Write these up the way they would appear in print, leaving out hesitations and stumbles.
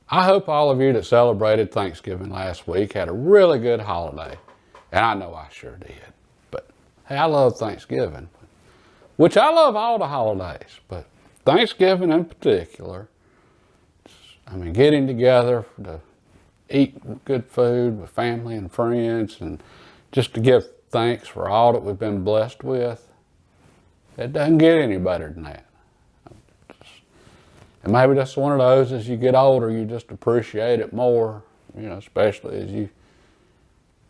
I hope all of you that celebrated Thanksgiving last week had a really good holiday. And I know I sure did. But hey, I love Thanksgiving, which I love all the holidays, but Thanksgiving in particular, I mean, getting together to eat good food with family and friends and just to give thanks for all that we've been blessed with, it doesn't get any better than that. And maybe that's one of those, as you get older, you just appreciate it more, especially as you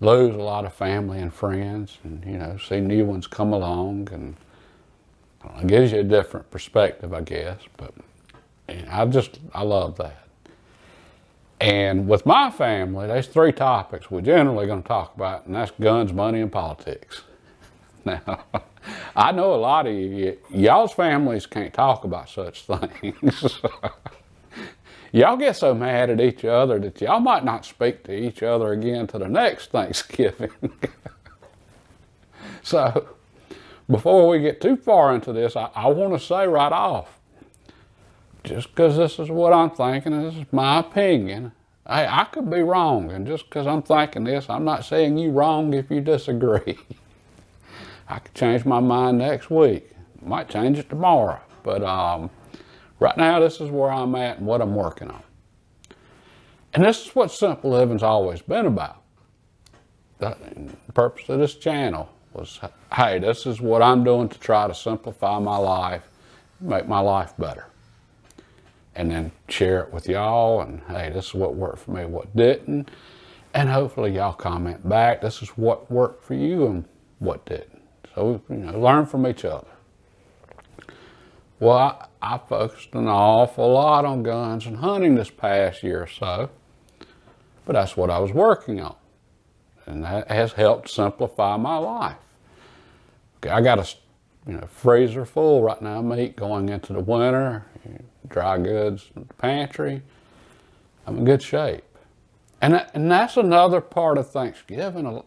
lose a lot of family and friends and, see new ones come along, and it gives you a different perspective, I guess. But I love that. And with my family, there's three topics we're generally going to talk about, and that's guns, money, and politics. Now, I know a lot of y'all's families can't talk about such things. Y'all get so mad at each other that y'all might not speak to each other again to the next Thanksgiving. So, before we get too far into this, I want to say right off, just because this is what I'm thinking, this is my opinion, hey, I could be wrong. And just because I'm thinking this, I'm not saying you wrong if you disagree. I could change my mind next week. Might change it tomorrow. But right now, this is where I'm at and what I'm working on. And this is what Simple Living's always been about. The purpose of this channel was, hey, this is what I'm doing to try to simplify my life, make my life better. And then share it with y'all, and hey, this is what worked for me, what didn't. And hopefully y'all comment back, this is what worked for you and what didn't. So, learn from each other. Well, I focused an awful lot on guns and hunting this past year or so, but that's what I was working on. And that has helped simplify my life. Okay, I got a freezer full right now of meat going into the winter, dry goods in the pantry. I'm in good shape. And that's another part of Thanksgiving.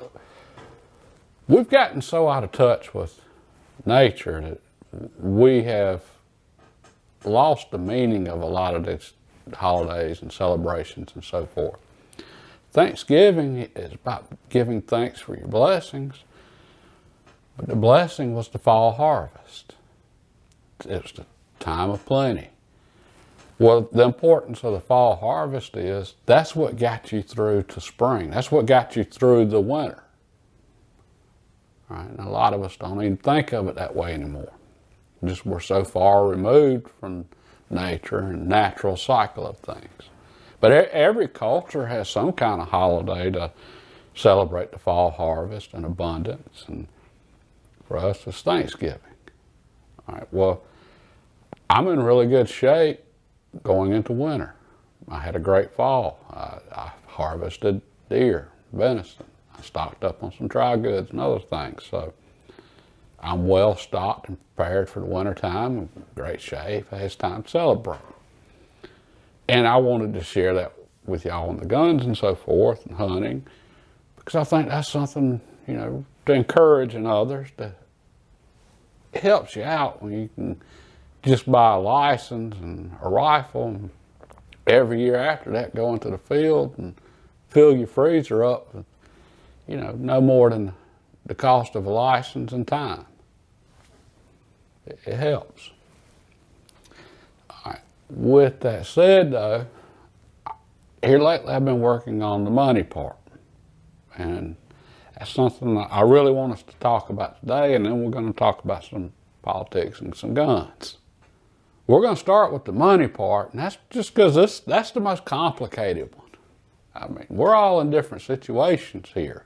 We've gotten so out of touch with nature that we have lost the meaning of a lot of these holidays and celebrations and so forth. Thanksgiving is about giving thanks for your blessings, but the blessing was the fall harvest. It was the time of plenty. Well, the importance of the fall harvest is that's what got you through to spring. That's what got you through the winter. Right? And a lot of us don't even think of it that way anymore. Just we're so far removed from nature and natural cycle of things. But every culture has some kind of holiday to celebrate the fall harvest and abundance. And for us, it's Thanksgiving. All right, well, I'm in really good shape going into winter. I had a great fall. I harvested deer, venison. I stocked up on some dry goods and other things. So I'm well stocked and prepared for the winter time, in great shape. It's time to celebrate. And I wanted to share that with y'all on the guns and so forth and hunting, because I think that's something, to encourage in others. It helps you out when you can just buy a license and a rifle, and every year after that go into the field and fill your freezer up with, no more than the cost of a license and time. It helps. All right. With that said, though, here lately I've been working on the money part. And that's something that I really want us to talk about today, and then we're going to talk about some politics and some guns. We're going to start with the money part, and that's just because that's the most complicated one. I mean, we're all in different situations here.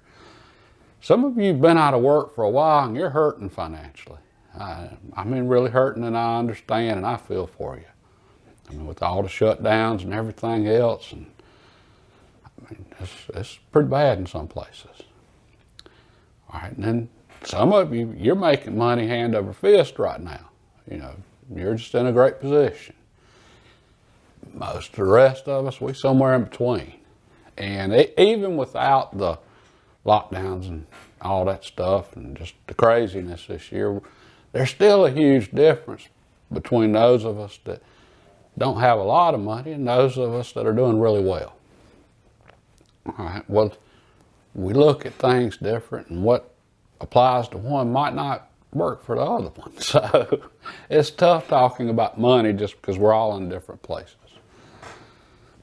Some of you have been out of work for a while and you're hurting financially. I mean, really hurting, and I understand and I feel for you. I mean, with all the shutdowns and everything else, and I mean, it's pretty bad in some places. All right, and then some of you, you're making money hand over fist right now. You're just in a great position. Most of the rest of us, we're somewhere in between. And even without the lockdowns and all that stuff and just the craziness this year, there's still a huge difference between those of us that don't have a lot of money, and those of us that are doing really well. All right, well, we look at things different, and what applies to one might not work for the other one. So it's tough talking about money just because we're all in different places.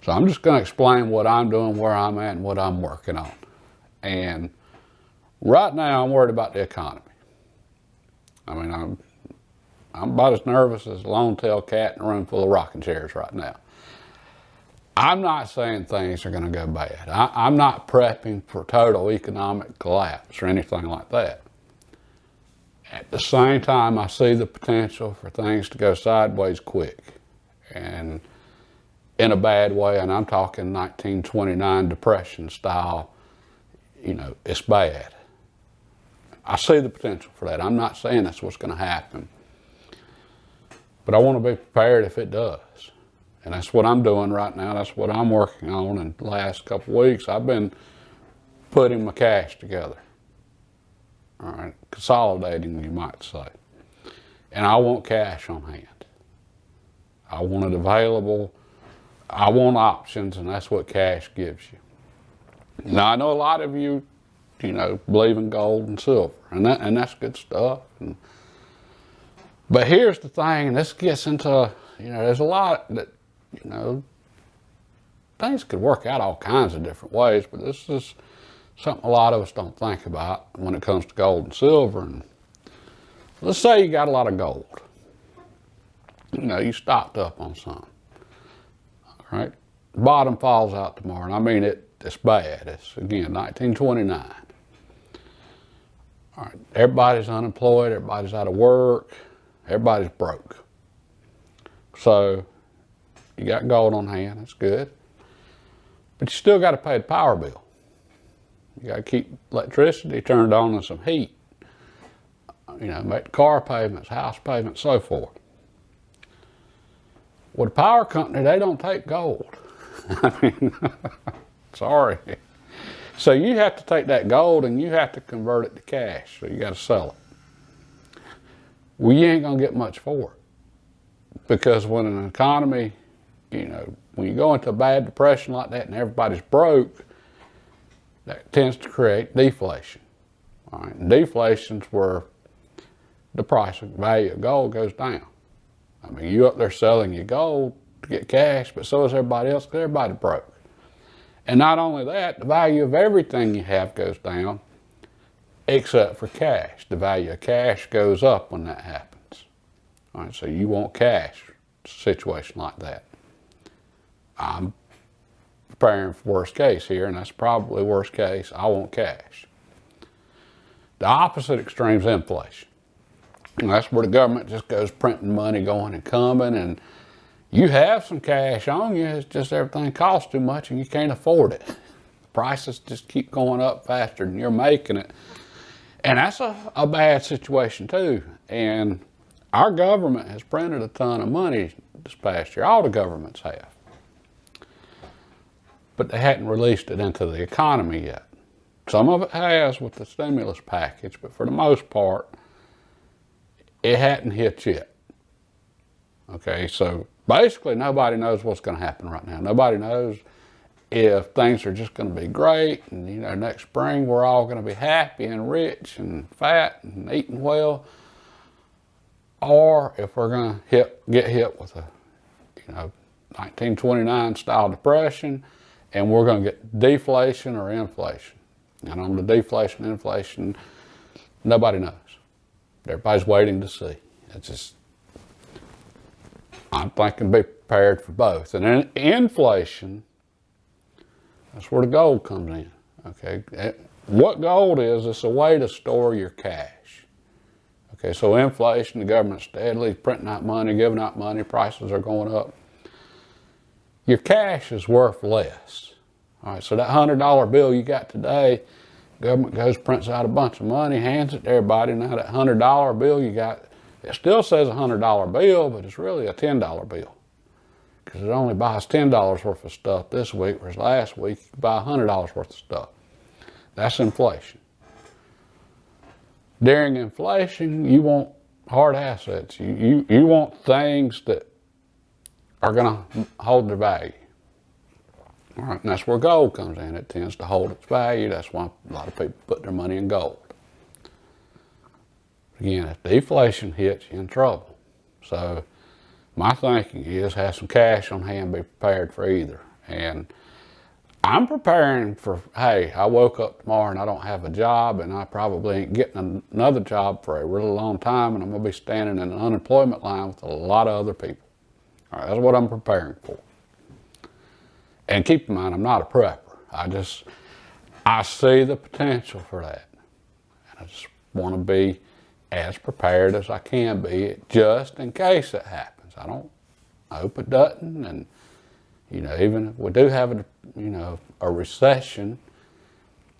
So I'm just going to explain what I'm doing, where I'm at, and what I'm working on. And right now, I'm worried about the economy. I mean, I'm about as nervous as a lone-tailed cat in a room full of rocking chairs right now. I'm not saying things are going to go bad. I'm not prepping for total economic collapse or anything like that. At the same time, I see the potential for things to go sideways quick and in a bad way, and I'm talking 1929 Depression style. You know, it's bad. I see the potential for that. I'm not saying that's what's going to happen, but I want to be prepared if it does. And that's what I'm doing right now. That's what I'm working on. In the last couple of weeks, I've been putting my cash together. All right, consolidating, you might say. And I want cash on hand. I want it available. I want options, and that's what cash gives you. Now, I know a lot of you, believe in gold and silver, and that's good stuff. But here's the thing, and this gets into, there's a lot that, things could work out all kinds of different ways, but this is something a lot of us don't think about when it comes to gold and silver. And let's say you got a lot of gold. You stocked up on some. All right? The bottom falls out tomorrow, and I mean it's bad. It's, again, 1929. All right, everybody's unemployed, everybody's out of work, everybody's broke. So you got gold on hand, that's good. But you still got to pay the power bill. You got to keep electricity turned on and some heat. Make car payments, house payments, so forth. Well, the power company, they don't take gold. I mean, sorry. So you have to take that gold and you have to convert it to cash. So you got to sell it. Well, you ain't going to get much for it. Because when an economy, when you go into a bad depression like that and everybody's broke, that tends to create deflation. All right? And deflation's where the price of value of gold goes down. I mean, you up there selling your gold to get cash, but so is everybody else, because everybody broke. And not only that, the value of everything you have goes down, except for cash. The value of cash goes up when that happens. All right, so you want cash, a situation like that. I'm preparing for worst case here, and that's probably worst case. I want cash. The opposite extreme is inflation. And that's where the government just goes printing money, going and coming, and you have some cash on you, it's just everything costs too much and you can't afford it. The prices just keep going up faster than you're making it. And that's a bad situation too. And our government has printed a ton of money this past year. All the governments have. But they hadn't released it into the economy yet. Some of it has with the stimulus package, but for the most part, it hadn't hit yet. Okay, so basically nobody knows what's going to happen right now. Nobody knows if things are just going to be great and, next spring we're all going to be happy and rich and fat and eating well, or if we're going to get hit with a, 1929 style depression and we're going to get deflation or inflation. And on the deflation, inflation, nobody knows. Everybody's waiting to see. It's just, I'm thinking be prepared for both. And then inflation, that's where the gold comes in. Okay, what gold is, it's a way to store your cash. Okay, so inflation, the government's steadily printing out money, giving out money, prices are going up. Your cash is worth less. All right, so that $100 bill you got today, government goes, prints out a bunch of money, hands it to everybody. Now that $100 bill you got, it still says a $100 bill, but it's really a $10 bill. Because it only buys $10 worth of stuff this week, whereas last week you could buy $100 worth of stuff. That's inflation. During inflation, you want hard assets. You want things that are going to hold their value. All right, and that's where gold comes in. It tends to hold its value. That's why a lot of people put their money in gold. Again, if deflation hits, you're in trouble. So my thinking is have some cash on hand, be prepared for either. And I'm preparing for, hey, I woke up tomorrow and I don't have a job, and I probably ain't getting another job for a really long time, and I'm going to be standing in an unemployment line with a lot of other people. All right, that's what I'm preparing for. And keep in mind, I'm not a prepper. I see the potential for that. And I just want to be as prepared as I can be, just in case it happens. I hope it doesn't. And, you know, even if we do have a recession,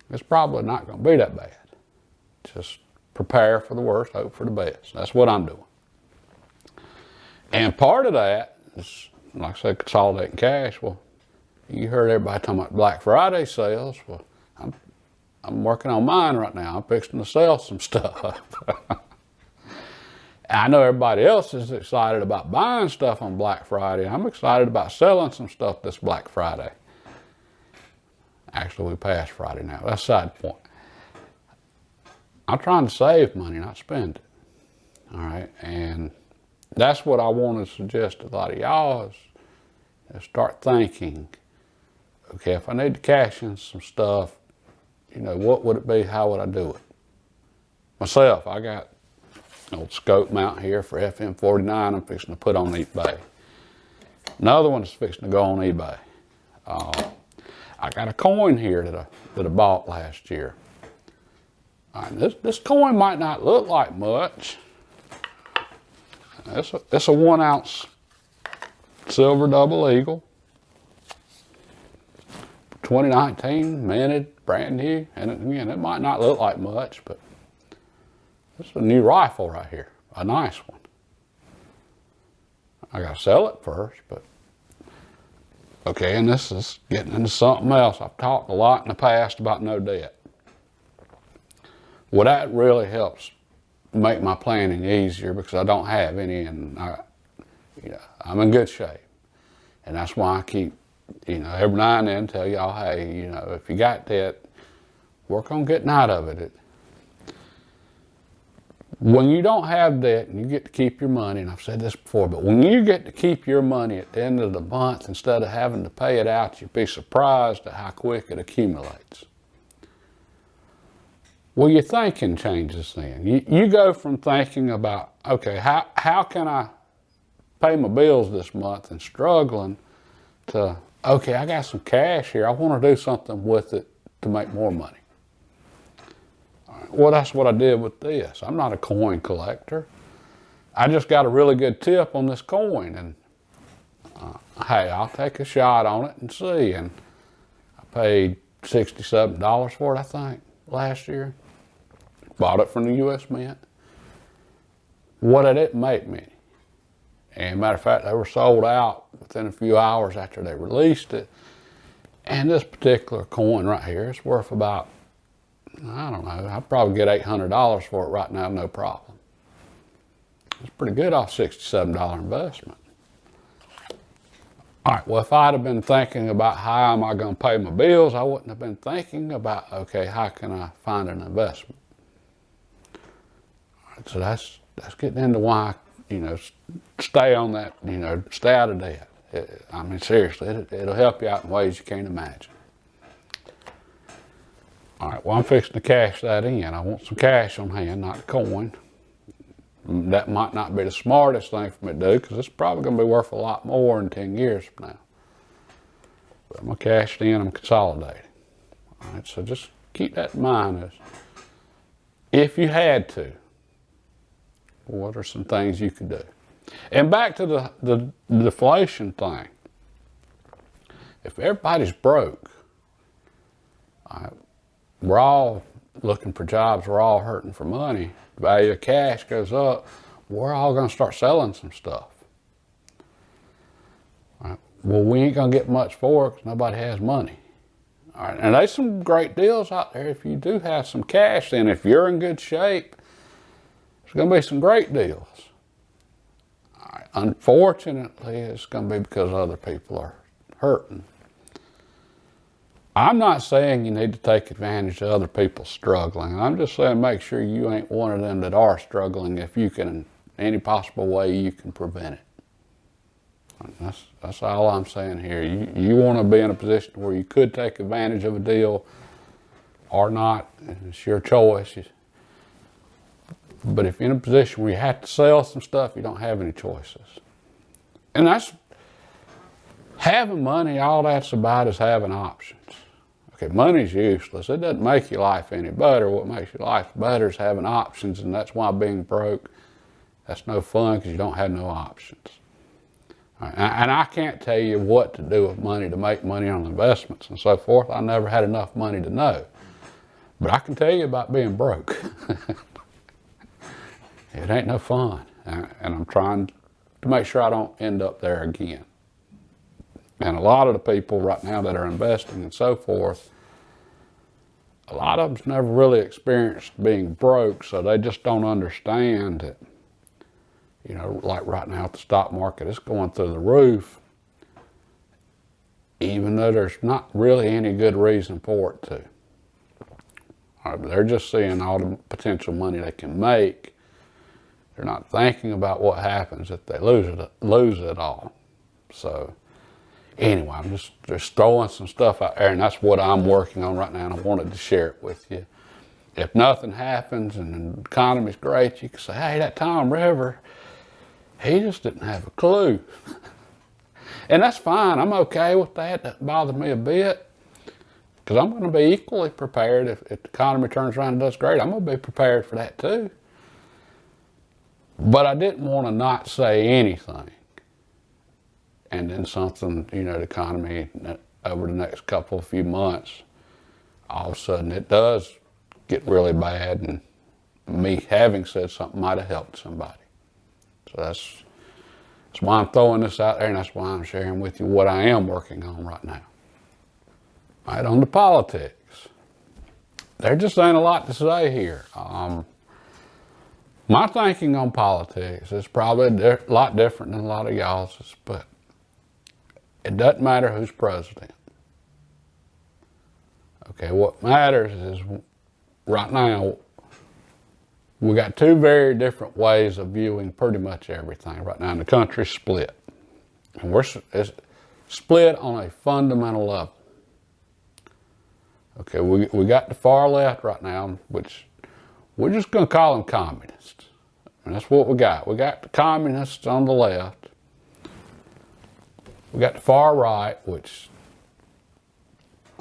it's probably not going to be that bad. Just prepare for the worst, hope for the best. That's what I'm doing. And part of that is, like I said, consolidating cash. Well, you heard everybody talking about Black Friday sales. Well, I'm working on mine right now. I'm fixing to sell some stuff. I know everybody else is excited about buying stuff on Black Friday. I'm excited about selling some stuff this Black Friday. Actually, we passed Friday now. That's a side point. I'm trying to save money, not spend it. All right, and that's what I want to suggest to a lot of y'all is start thinking, okay, if I need to cash in some stuff, you know, what would it be? How would I do it? Myself, I got an old scope mount here for FM49 I'm fixing to put on eBay. Another one is fixing to go on eBay. I got a coin here that I bought last year. This coin might not look like much. It's a 1 ounce silver double eagle. 2019, minted, brand new. And again, it might not look like much, but it's a new rifle right here, a nice one. I gotta sell it first, but okay, and this is getting into something else. I've talked a lot in the past about no debt. Well, that really helps make my planning easier because I don't have any, and I'm in good shape. And that's why I keep, every now and then tell y'all, hey, if you got debt, work on getting out of it. When you don't have debt and you get to keep your money, and I've said this before, but when you get to keep your money at the end of the month instead of having to pay it out, you'd be surprised at how quick it accumulates. Well, your thinking changes then. You go from thinking about, okay, how can I pay my bills this month and struggling to, okay, I got some cash here. I want to do something with it to make more money. Well, that's what I did with this. I'm not a coin collector. I just got a really good tip on this coin, and hey, I'll take a shot on it and see. And I paid $67 for it, I think, last year. Bought it from the U.S. Mint. What did it make me? And matter of fact, they were sold out within a few hours after they released it. And this particular coin right here is worth about, I don't know, I'd probably get $800 for it right now, no problem. It's pretty good off $67 investment. All right, well, if I'd have been thinking about how am I going to pay my bills, I wouldn't have been thinking about, okay, how can I find an investment? All right, so that's getting into why, stay on that, stay out of debt. I mean, seriously, it'll help you out in ways you can't imagine. All right, well, I'm fixing to cash that in. I want some cash on hand, not a coin. That might not be the smartest thing for me to do because it's probably going to be worth a lot more in 10 years from now. But I'm going to cash it in, I'm consolidating. All right, so just keep that in mind. As if you had to, what are some things you could do? And back to the deflation thing. If everybody's broke, we're all looking for jobs, we're all hurting for money, the value of cash goes up, we're all going to start selling some stuff. All right. Well, we ain't going to get much for it because nobody has money. All right. And there's some great deals out there if you do have some cash, and if you're in good shape, there's going to be some great deals. Unfortunately, it's going to be because other people are hurting. I'm not saying you need to take advantage of other people struggling. I'm just saying make sure you ain't one of them that are struggling if you can, in any possible way you can prevent it. That's all I'm saying here. You want to be in a position where you could take advantage of a deal or not. It's your choice. But if you're in a position where you have to sell some stuff, you don't have any choices. And that's having money, all that's about is having options. Okay, money's useless. It doesn't make your life any better. What makes your life better is having options, and that's why being broke, that's no fun because you don't have no options. Right, and I can't tell you what to do with money to make money on investments and so forth. I never had enough money to know. But I can tell you about being broke. It ain't no fun. And I'm trying to make sure I don't end up there again. And a lot of the people right now that are investing and so forth, a lot of them's never really experienced being broke, so they just don't understand that, you know, like right now the stock market is going through the roof, even though there's not really any good reason for it to. They're just seeing all the potential money they can make. They're not thinking about what happens if they lose it all. So anyway, I'm just throwing some stuff out there, and that's what I'm working on right now, and I wanted to share it with you. If nothing happens and the economy's great, you can say, hey, that Tom River, he just didn't have a clue. And that's fine. I'm okay with that. That bothers me a bit, because I'm going to be equally prepared if the economy turns around and does great. I'm going to be prepared for that too. But I didn't want to not say anything. And then something, you know, the economy over the next few months, all of a sudden it does get really bad, and me having said something might have helped somebody. So that's why I'm throwing this out there, and that's why I'm sharing with you what I am working on right now. All right, on the politics. There just ain't a lot to say here. My thinking on politics is probably a lot different than a lot of y'all's, but it doesn't matter who's president. Okay, what matters is right now we got two very different ways of viewing pretty much everything right now, and the country's split. And it's split on a fundamental level. Okay, we got the far left right now, which we're just going to call them communists. And that's what we got. We got the communists on the left. We got the far right, which,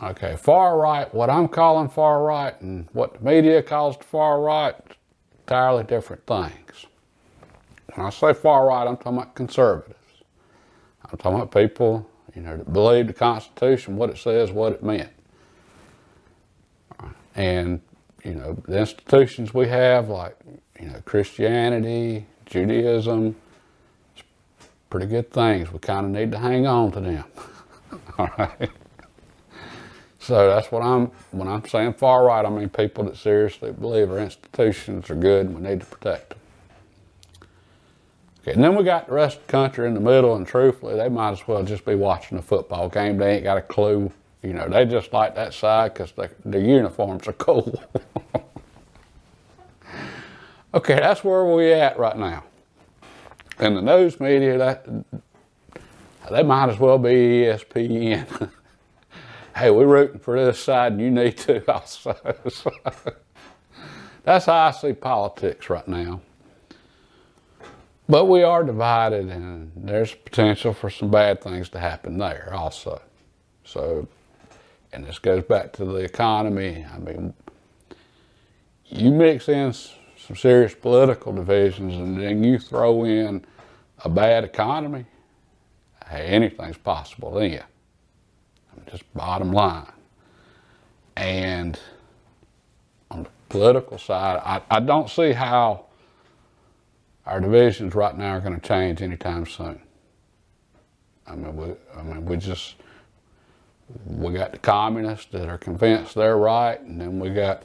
okay, far right, what I'm calling far right and what the media calls the far right, entirely different things. When I say far right, I'm talking about conservatives. I'm talking about people, you know, that believe the Constitution, what it says, what it meant. And, you know, the institutions we have, like, you know, Christianity, Judaism, it's pretty good things. We kind of need to hang on to them. All right. So that's what when I'm saying far right, I mean people that seriously believe our institutions are good and we need to protect them. Okay, and then we got the rest of the country in the middle, and truthfully, they might as well just be watching a football game. They ain't got a clue. You know, they just like that side because their uniforms are cool. Okay, that's where we at right now. And the news media, they might as well be ESPN. Hey, we're rooting for this side, and you need to also. So, that's how I see politics right now. But we are divided, and there's potential for some bad things to happen there also. So, and this goes back to the economy. I mean, you mix in some serious political divisions, and then you throw in a bad economy, hey, anything's possible then. Just bottom line. And on the political side, I don't see how our divisions right now are going to change anytime soon. I mean, we got the communists that are convinced they're right, and then we got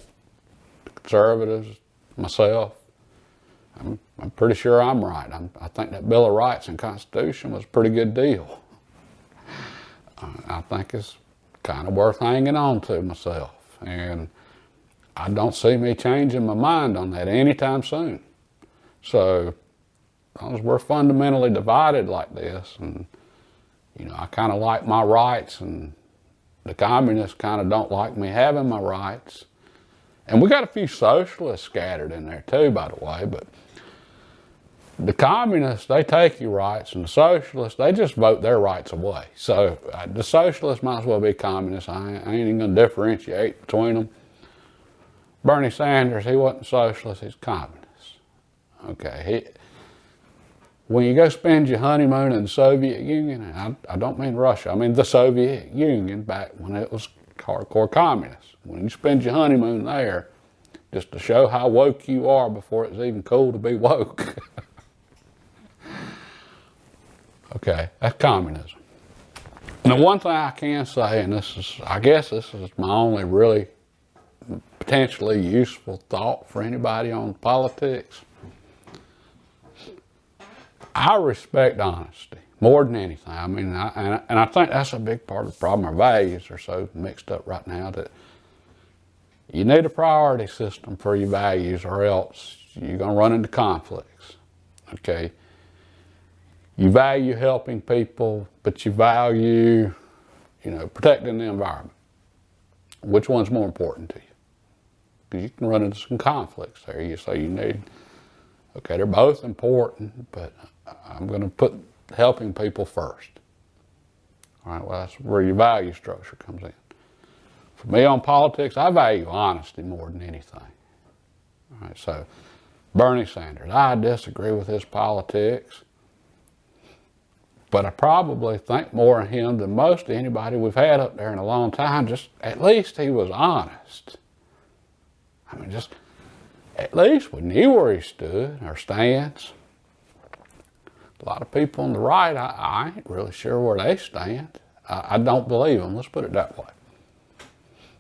the conservatives, myself. I'm pretty sure I'm right. I think that Bill of Rights and Constitution was a pretty good deal. I think it's kind of worth hanging on to myself. And I don't see me changing my mind on that anytime soon. So, as long as we're fundamentally divided like this, and, you know, I kind of like my rights, and the communists kind of don't like me having my rights. And we got a few socialists scattered in there too, by the way, but the communists, they take your rights, and the socialists, they just vote their rights away. So the socialists might as well be communists. I ain't even going to differentiate between them. Bernie Sanders, he wasn't socialist, he's communist. Okay, when you go spend your honeymoon in the Soviet Union, and I don't mean Russia, I mean the Soviet Union back when it was hardcore communist. When you spend your honeymoon there, just to show how woke you are before it's even cool to be woke. Okay, that's communism. Now, one thing I can say, and I guess this is my only really potentially useful thought for anybody on politics. I respect honesty more than anything. I mean, and I think that's a big part of the problem. Our values are so mixed up right now that you need a priority system for your values, or else you're going to run into conflicts. Okay. You value helping people, but you value, you know, protecting the environment. Which one's more important to you? Because you can run into some conflicts there. You say you need, okay, they're both important, but I'm going to put helping people first. All right, well, that's where your value structure comes in. For me on politics, I value honesty more than anything. All right, so Bernie Sanders, I disagree with his politics. But I probably think more of him than most anybody we've had up there in a long time. Just at least he was honest. I mean, just at least we knew where he stood or stands. A lot of people on the right, I ain't really sure where they stand. I don't believe them, let's put it that way.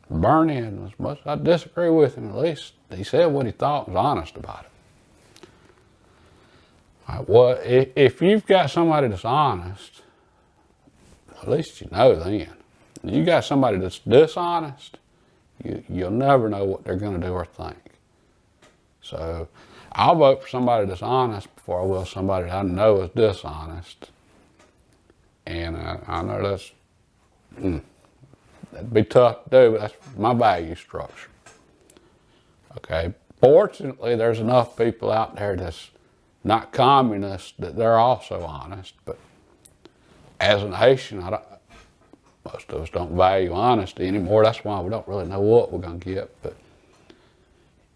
Bernie, and as much as I disagree with him, at least he said what he thought and was honest about it. All right, well, if you've got somebody that's honest, at least you know then. You got somebody that's dishonest, you'll never know what they're going to do or think. So I'll vote for somebody that's honest before I will somebody that I know is dishonest. And I know that'd be tough to do, but that's my value structure. Okay, fortunately, there's enough people out there that's not communists that they're also honest, but as a nation, most of us don't value honesty anymore. That's why we don't really know what we're going to get. But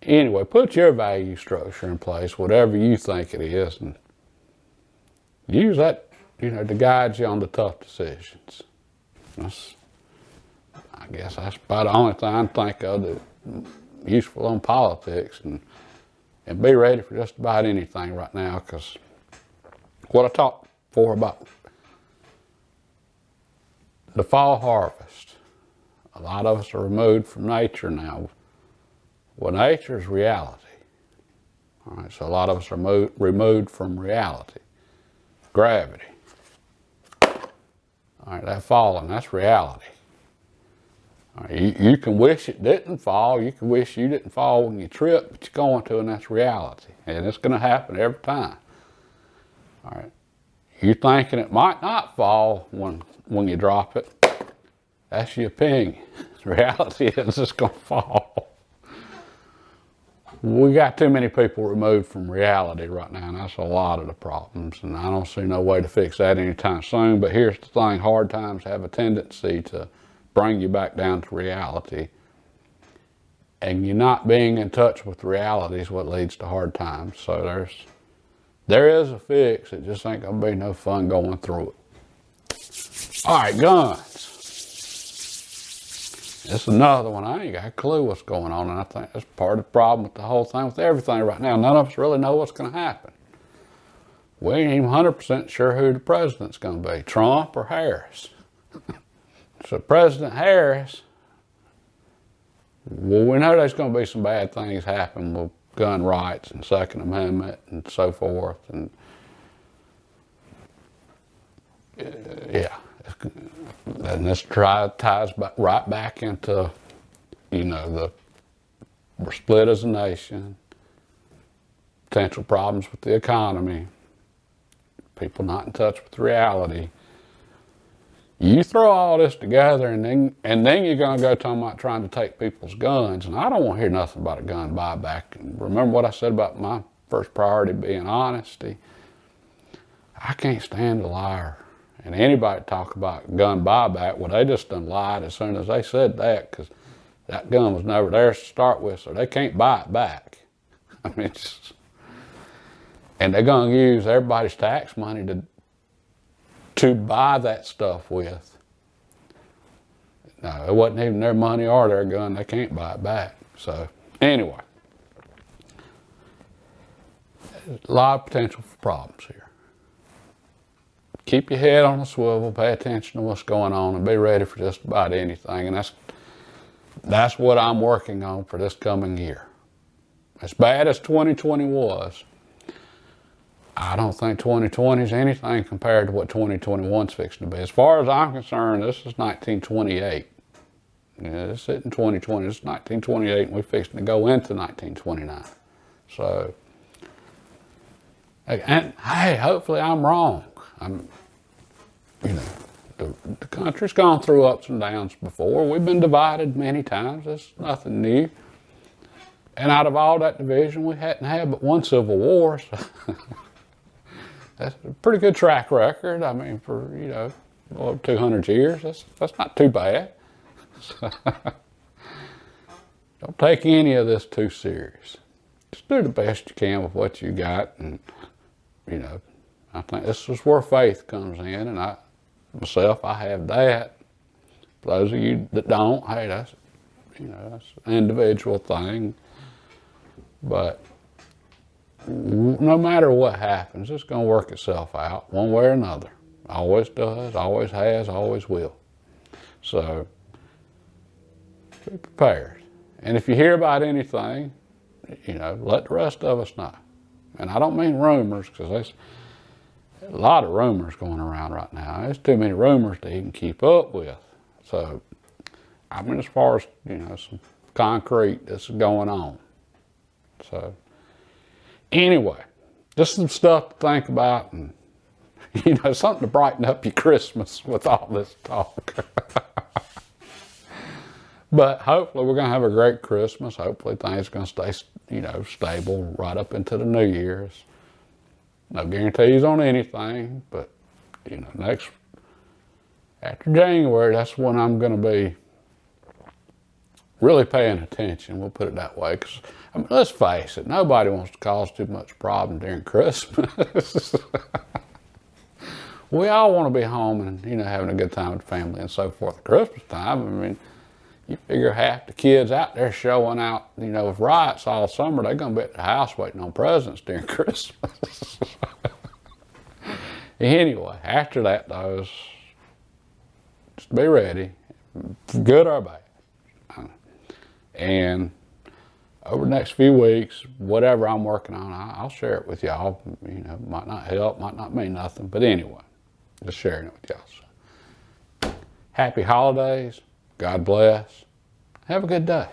anyway, put your value structure in place, whatever you think it is, and use that, you know, to guide you on the tough decisions. I guess that's about the only thing I can think of that's useful on politics, and be ready for just about anything right now, because what I talked before about the fall harvest, a lot of us are removed from nature now. Well, nature is reality. All right, so a lot of us are removed from reality. Gravity. All right, that falling, that's reality. All right, you can wish it didn't fall. You can wish you didn't fall when you trip, but you're going to, and that's reality. And it's going to happen every time. All right. You're thinking it might not fall when you drop it. That's your opinion. The reality is it's going to fall. We got too many people removed from reality right now, and that's a lot of the problems. And I don't see no way to fix that anytime soon. But here's the thing, hard times have a tendency to bring you back down to reality. And you not being in touch with reality is what leads to hard times. So there is a fix. It just ain't gonna be no fun going through it. All right, guns. This is another one. I ain't got a clue what's going on, and I think that's part of the problem with the whole thing, with everything right now. None of us really know what's gonna happen. We ain't even 100% sure who the president's gonna be, Trump or Harris. So President Harris, well, we know there's going to be some bad things happen. Well, gun rights and Second Amendment and so forth. And yeah, and this ties right back into, we're split as a nation, potential problems with the economy, people not in touch with reality. You throw all this together, and then you're going to go talking about trying to take people's guns. And I don't want to hear nothing about a gun buyback. And remember what I said about my first priority being honesty? I can't stand a liar. And anybody talk about gun buyback, well, they just done lied as soon as they said that, because that gun was never theirs to start with, so they can't buy it back. I mean, and they're going to use everybody's tax money to buy that stuff with. No, it wasn't even their money or their gun. They can't buy it back. So anyway, a lot of potential for problems here. Keep your head on a swivel, pay attention to what's going on, and be ready for just about anything. And that's what I'm working on for this coming year. As bad as 2020 was, I don't think 2020 is anything compared to what 2021 is fixing to be. As far as I'm concerned, this is 1928. This isn't 2020, this is 1928, and we're fixing to go into 1929. So, and hey, hopefully I'm wrong. The country's gone through ups and downs before. We've been divided many times. That's nothing new. And out of all that division, we hadn't had but one civil war. So that's a pretty good track record. I mean, for, 200 years, that's not too bad. So, don't take any of this too serious. Just do the best you can with what you got. And, I think this is where faith comes in. And I have that. For those of you that don't, hey, that's an individual thing. But no matter what happens, it's going to work itself out one way or another. Always does, always has, always will. So be prepared. And if you hear about anything, let the rest of us know. And I don't mean rumors, because there's a lot of rumors going around right now. There's too many rumors to even keep up with. So, I mean, as far as, some concrete that's going on. So, anyway, just some stuff to think about, and, something to brighten up your Christmas with all this talk. But hopefully we're going to have a great Christmas. Hopefully things are going to stay, stable right up into the New Year's. No guarantees on anything, but, after January, that's when I'm going to be really paying attention. We'll put it that way. Because, let's face it, nobody wants to cause too much problem during Christmas. We all want to be home and, having a good time with family and so forth at Christmas time. I mean, you figure half the kids out there showing out, with riots all summer, they're going to be at the house waiting on presents during Christmas. Anyway, after that, though, just be ready, good or bad. And over the next few weeks, whatever I'm working on, I'll share it with y'all. Might not help, might not mean nothing, but anyway, just sharing it with y'all. So, happy holidays. God bless. Have a good day.